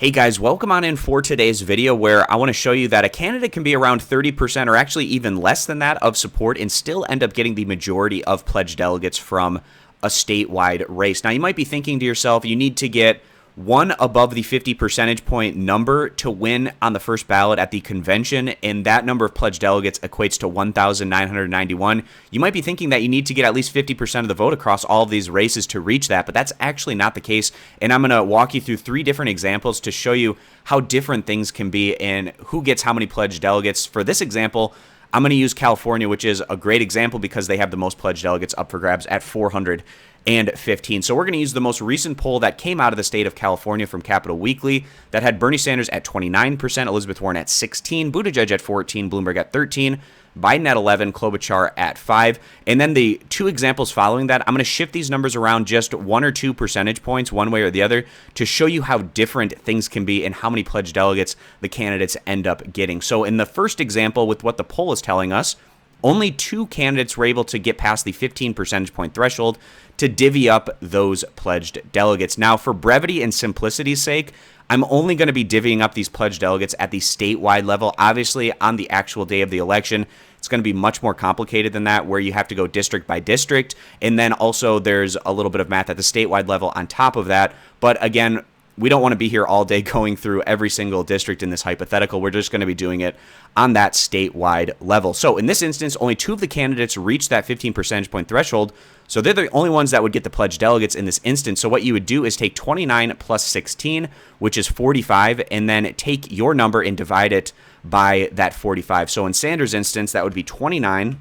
Hey guys, welcome on in for today's video where I want to show you that a candidate can be around 30% or actually even less than that of support and still end up getting the majority of pledged delegates from a statewide race. Now you might be thinking to yourself, you need to get one above the 50 percentage point number to win on the first ballot at the convention, and that number of pledged delegates equates to 1,991. You might be thinking that you need to get at least 50% of the vote across all of these races to reach that, but that's actually not the case, and I'm going to walk you through three different examples to show you how different things can be and who gets how many pledged delegates. For this example, I'm going to use California, which is a great example because they have the most pledged delegates up for grabs at 415. So we're going to use the most recent poll that came out of the state of California from Capital Weekly that had Bernie Sanders at 29%, Elizabeth Warren at 16%, Buttigieg at 14%, Bloomberg at 13%, Biden at 11%, Klobuchar at 5%. And then the two examples following that, I'm going to shift these numbers around just 1 or 2 percentage points one way or the other to show you how different things can be and how many pledged delegates the candidates end up getting. So in the first example, with what the poll is telling us, only 2 candidates were able to get past the 15 percentage point threshold to divvy up those pledged delegates. Now, for brevity and simplicity's sake, I'm only going to be divvying up these pledged delegates at the statewide level. Obviously, on the actual day of the election, it's going to be much more complicated than that, where you have to go district by district, and then also there's a little bit of math at the statewide level on top of that. But again, we don't want to be here all day going through every single district in this hypothetical. We're just going to be doing it on that statewide level. So in this instance, only 2 of the candidates reached that 15 percentage point threshold. So they're the only ones that would get the pledged delegates in this instance. So what you would do is take 29 plus 16, which is 45, and then take your number and divide it by that 45. So in Sanders' instance, that would be 29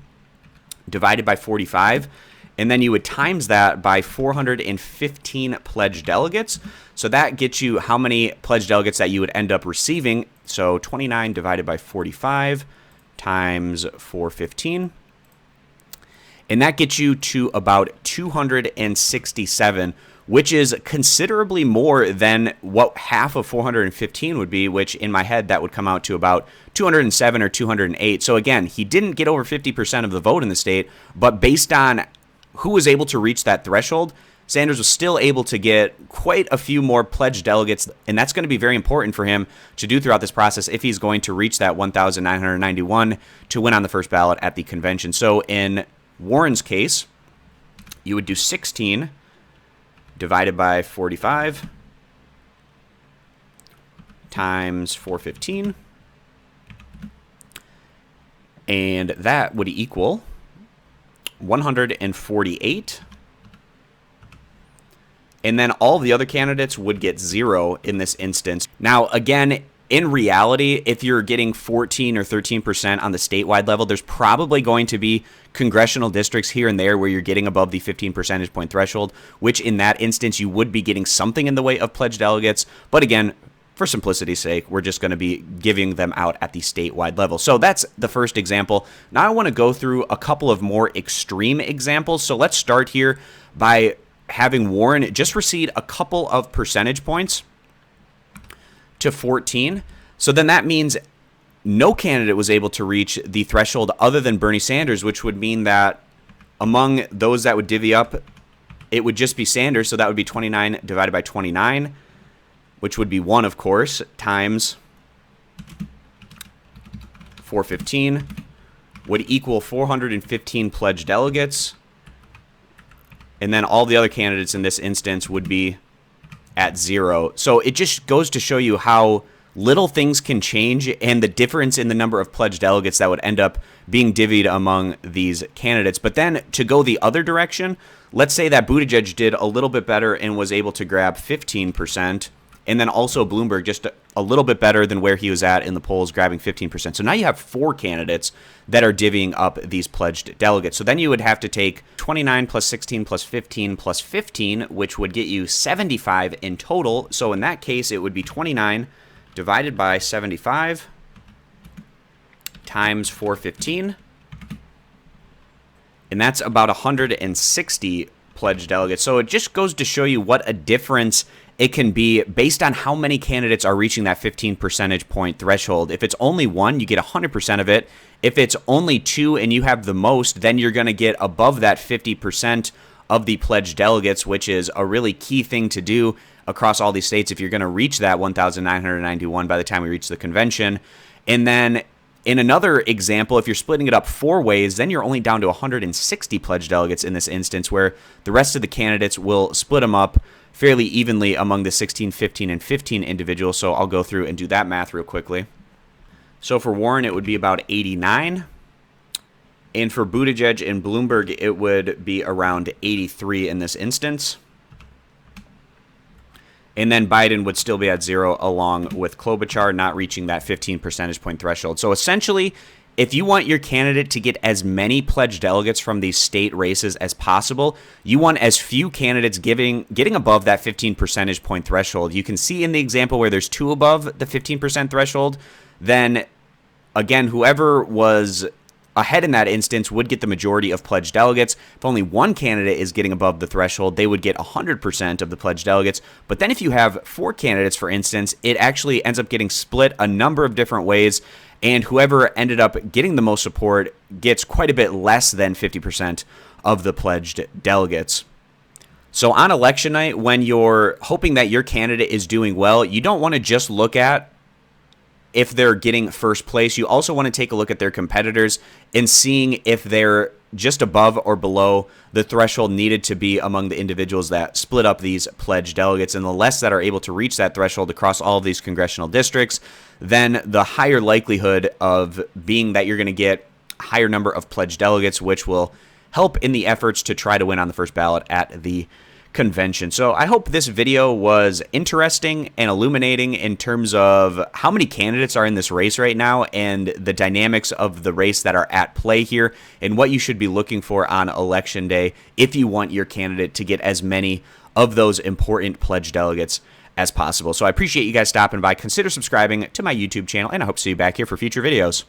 divided by 45. And then you would times that by 415 pledged delegates. So that gets you how many pledged delegates that you would end up receiving. So 29 divided by 45 times 415. And that gets you to about 267, which is considerably more than what half of 415 would be, which in my head, that would come out to about 207 or 208. So again, he didn't get over 50% of the vote in the state, but based on who was able to reach that threshold, Sanders was still able to get quite a few more pledged delegates, and that's going to be very important for him to do throughout this process if he's going to reach that 1,991 to win on the first ballot at the convention. So in Warren's case, you would do 16 divided by 45 times 415, and that would equal 148. And then all the other candidates would get 0 in this instance. Now, again, in reality, if you're getting 14 or 13% on the statewide level, there's probably going to be congressional districts here and there where you're getting above the 15 percentage point threshold, which in that instance, you would be getting something in the way of pledged delegates. But again, for simplicity's sake, we're just going to be giving them out at the statewide level. So that's the first example. Now I want to go through a couple of more extreme examples. So let's start here by having Warren just recede a couple of percentage points to 14. So then that means no candidate was able to reach the threshold other than Bernie Sanders, which would mean that among those that would divvy up, it would just be Sanders. So that would be 29 divided by 29, which would be 1, of course, times 415 would equal 415 pledged delegates. And then all the other candidates in this instance would be at 0. So it just goes to show you how little things can change and the difference in the number of pledged delegates that would end up being divvied among these candidates. But then to go the other direction, let's say that Buttigieg did a little bit better and was able to grab 15%. And then also Bloomberg just a little bit better than where he was at in the polls, grabbing 15%. So now you have 4 candidates that are divvying up these pledged delegates. So then you would have to take 29 plus 16 plus 15 plus 15, which would get you 75 in total. So in that case, it would be 29 divided by 75 times 415. And that's about 160 pledged delegates. So it just goes to show you what a difference it can be based on how many candidates are reaching that 15 percentage point threshold. If it's only 1, you get 100% of it. If it's only 2 and you have the most, then you're going to get above that 50% of the pledged delegates, which is a really key thing to do. across all these states if you're going to reach that 1,991 by the time we reach the convention. And then in another example, if you're splitting it up 4 ways, then you're only down to 160 pledged delegates in this instance, where the rest of the candidates will split them up fairly evenly among the 16, 15, and 15 individuals. So I'll go through and do that math real quickly. So for Warren, it would be about 89. And for Buttigieg and Bloomberg, it would be around 83 in this instance. And then Biden would still be at 0 along with Klobuchar, not reaching that 15 percentage point threshold. So essentially, if you want your candidate to get as many pledged delegates from these state races as possible, you want as few candidates getting above that 15 percentage point threshold. You can see in the example where there's 2 above the 15% threshold, then again, whoever was ahead in that instance would get the majority of pledged delegates. If only one candidate is getting above the threshold, they would get 100% of the pledged delegates. But then if you have 4 candidates, for instance, it actually ends up getting split a number of different ways, and whoever ended up getting the most support gets quite a bit less than 50% of the pledged delegates. So on election night, when you're hoping that your candidate is doing well, you don't want to just look at if they're getting first place. You also want to take a look at their competitors and seeing if they're just above or below the threshold needed to be among the individuals that split up these pledged delegates. And the less that are able to reach that threshold across all of these congressional districts, then the higher likelihood of being that you're going to get a higher number of pledged delegates, which will help in the efforts to try to win on the first ballot at the convention. So I hope this video was interesting and illuminating in terms of how many candidates are in this race right now and the dynamics of the race that are at play here and what you should be looking for on election day if you want your candidate to get as many of those important pledged delegates as possible. So I appreciate you guys stopping by. Consider subscribing to my YouTube channel, and I hope to see you back here for future videos.